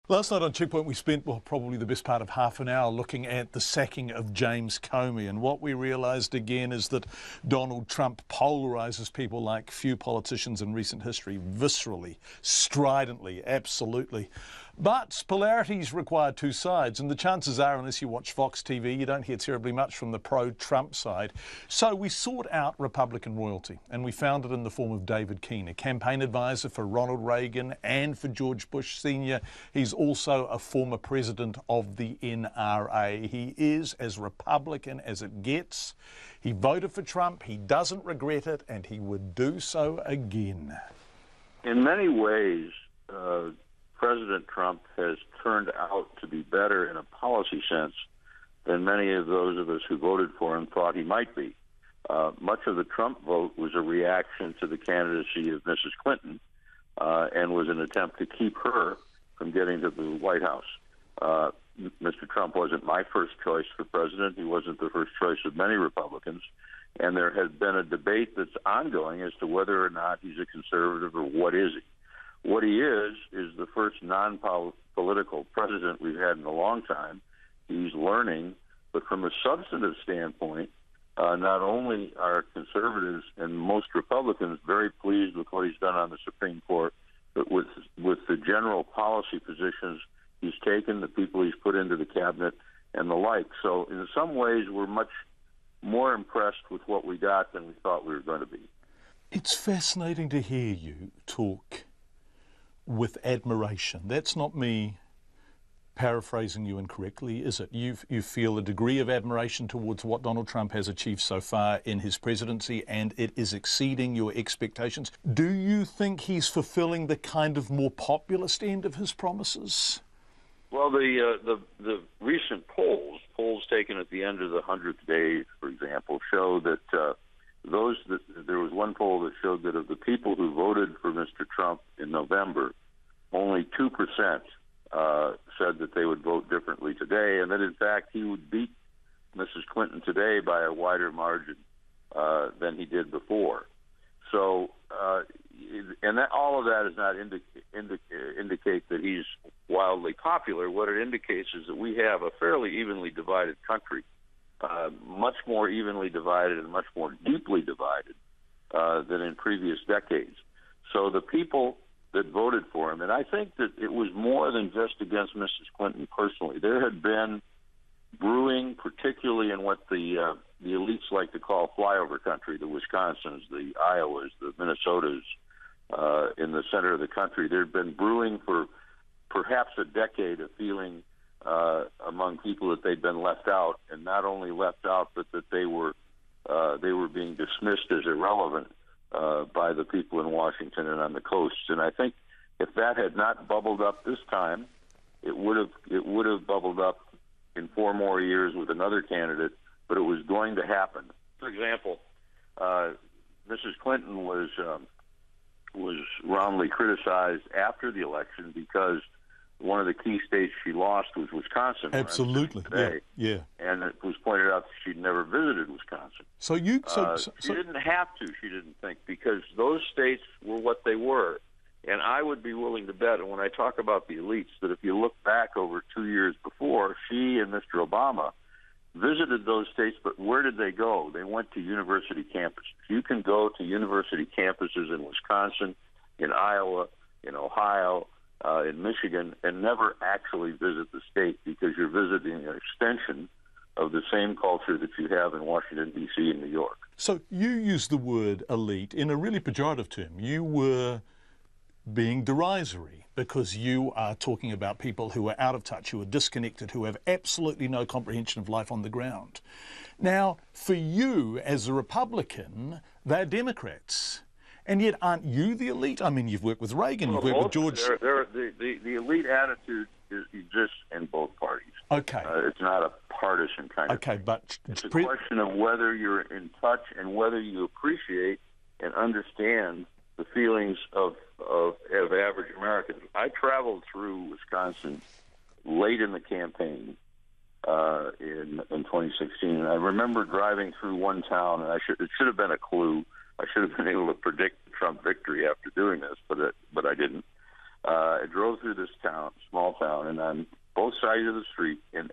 Last night on Checkpoint we spent, well, probably the best part of half an hour looking at the sacking of James Comey, and what we realised again is that Donald Trump polarises people like few politicians in recent history, viscerally, stridently, absolutely. But polarities require two sides, and the chances are, unless you watch Fox TV, you don't hear terribly much from the pro-Trump side. So we sought out Republican royalty, and we found it in the form of David Keene, a campaign advisor for Ronald Reagan and for George Bush Sr. He's also a former president of the NRA. He is as Republican as it gets. He voted for Trump, he doesn't regret it, and he would do so again. In many ways, President Trump has turned out to be better in a policy sense than many of those of us who voted for him thought he might be. Much of the Trump vote was a reaction to the candidacy of Mrs. Clinton and was an attempt to keep her from getting to the White House. Mr. Trump wasn't my first choice for president. He wasn't the first choice of many Republicans. And there has been a debate that's ongoing as to whether or not he's a conservative or what is he. What he is the first non-political president we've had in a long time. He's learning, but from a substantive standpoint, not only are conservatives and most Republicans very pleased with what he's done on the Supreme Court, but with the general policy positions he's taken, the people he's put into the cabinet, and the like. So in some ways, we're much more impressed with what we got than we thought we were going to be. It's fascinating to hear you talk with admiration. That's not me paraphrasing you incorrectly, is it? You feel a degree of admiration towards what Donald Trump has achieved so far in his presidency, and it is exceeding your expectations. Do you think he's fulfilling the kind of more populist end of his promises? Well, the recent polls taken at the end of the 100th day, for example, show that there was one poll that showed that of the people who voted for Mr. Trump in November, only 2% said that they would vote differently today, and that in fact he would beat Mrs. Clinton today by a wider margin than he did before. So, and that all of that does not indicate that he's wildly popular. What it indicates is that we have a fairly evenly divided country, much more evenly divided and much more deeply divided than in previous decades. So the people that voted for him, and I think that it was more than just against Mrs. Clinton personally. There had been brewing, particularly in what the elites like to call flyover country, the Wisconsins, the Iowas, the Minnesotas, in the center of the country. There had been brewing for perhaps a decade of feeling among people that they'd been left out, and not only left out, but that they were being dismissed as irrelevant by the people in Washington and on the coasts. And I think if that had not bubbled up this time, it would have bubbled up in 4 more years with another candidate, but it was going to happen. For example, Mrs. Clinton was roundly criticized after the election because one of the key states she lost was Wisconsin. Absolutely, yeah. And it was pointed out that she'd never visited Wisconsin. So she didn't have to, she didn't think, because those states were what they were. And I would be willing to bet, and when I talk about the elites, that if you look back over 2 years before, she and Mr. Obama visited those states, but where did they go? They went to university campuses. You can go to university campuses in Wisconsin, in Iowa, in Ohio, in Michigan, and never actually visit the state because you're visiting an extension of the same culture that you have in Washington, D.C. and New York. So you use the word elite in a really pejorative term. You were being derisory because you are talking about people who are out of touch, who are disconnected, who have absolutely no comprehension of life on the ground. Now, for you as a Republican, they're Democrats. And yet, aren't you the elite? I mean, you've worked with Reagan, you've worked with George. The elite attitude exists in both parties. Okay. It's not a partisan kind of thing. But it's a question of whether you're in touch and whether you appreciate and understand the feelings of average Americans. I traveled through Wisconsin late in the campaign in 2016, and I remember driving through one town, and it should have been a clue. I should have been able to predict the Trump victory after doing this, but I didn't. I drove through this town, small town, and on both sides of the street, on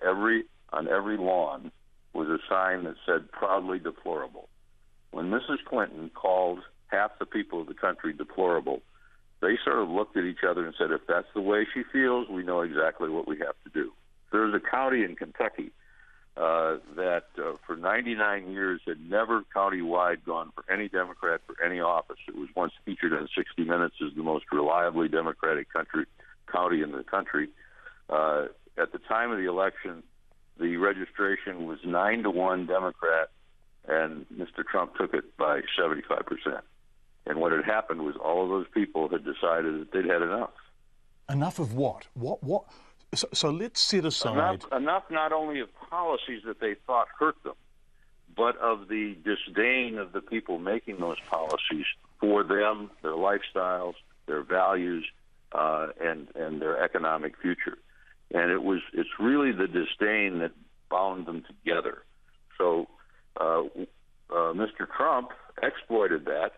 every lawn, was a sign that said "proudly deplorable." When Mrs. Clinton called half the people of the country deplorable, they sort of looked at each other and said, if that's the way she feels, we know exactly what we have to do. There's a county in Kentucky that for 99 years had never countywide gone for any Democrat for any office. It was once featured on 60 Minutes as the most reliably Democratic county in the country. At the time of the election, the registration was 9-1 Democrat, and Mr. Trump took it by 75%. And what had happened was all of those people had decided that they'd had enough. Enough of what? What? So let's set aside... Enough not only of policies that they thought hurt them, but of the disdain of the people making those policies for them, their lifestyles, their values, and their economic future. And it's really the disdain that bound them together. So Mr. Trump exploited that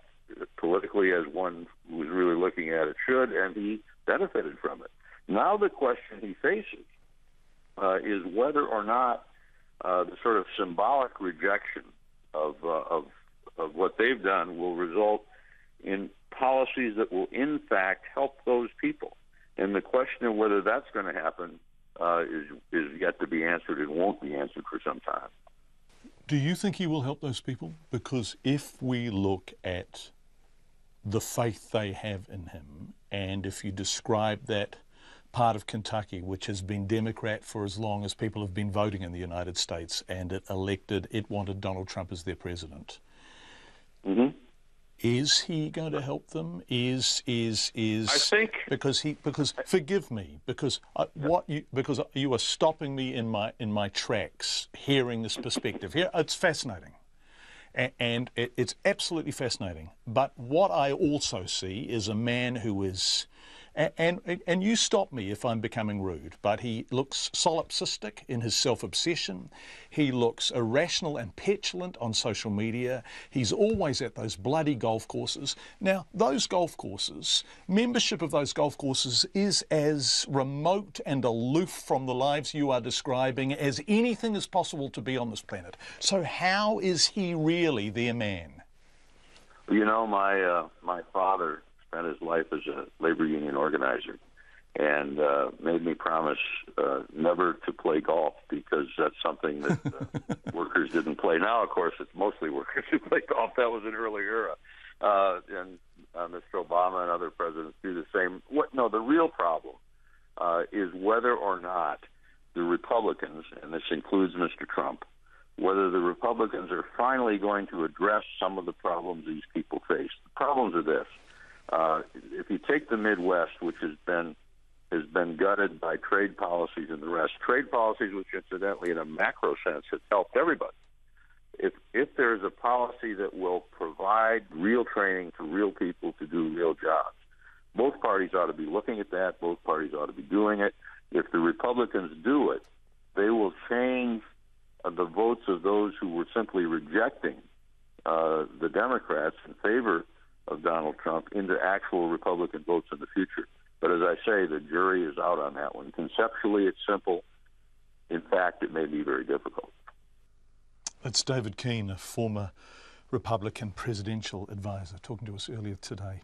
politically, as one who was really looking at it should, and he benefited from it. Now the question he faces is whether or not the sort of symbolic rejection of what they've done will result in policies that will in fact help those people. And the question of whether that's going to happen is yet to be answered and won't be answered for some time. Do you think he will help those people? Because if we look at the faith they have in him, and if you describe that part of Kentucky, which has been Democrat for as long as people have been voting in the United States, and it wanted Donald Trump as their president. Mm-hmm. Is he going to help them? I think because forgive me, because you are stopping me in my tracks hearing this perspective. Here, it's fascinating. And it's absolutely fascinating. But what I also see is a man who is, and you stop me if I'm becoming rude, but he looks solipsistic in his self-obsession. He looks irrational and petulant on social media. He's always at those bloody golf courses. Now, those golf courses, membership of those golf courses is as remote and aloof from the lives you are describing as anything is possible to be on this planet. So how is he really their man? You know, my father spent his life as a labor union organizer and made me promise never to play golf because that's something that workers didn't play. Now, of course, it's mostly workers who play golf. That was an early era. And Mr. Obama and other presidents do the same. The real problem is whether or not the Republicans, and this includes Mr. Trump, whether the Republicans are finally going to address some of the problems these people face. The problems are this. If you take the Midwest, which has been gutted by trade policies and the rest, trade policies which incidentally in a macro sense have helped everybody. If there's a policy that will provide real training to real people to do real jobs, both parties ought to be looking at that. Both parties ought to be doing it. If the Republicans do it, they will change the votes of those who were simply rejecting the Democrats in favor of Donald Trump into actual Republican votes in the future. But as I say, the jury is out on that one. Conceptually, it's simple. In fact, it may be very difficult. That's David Keene, a former Republican presidential advisor, talking to us earlier today.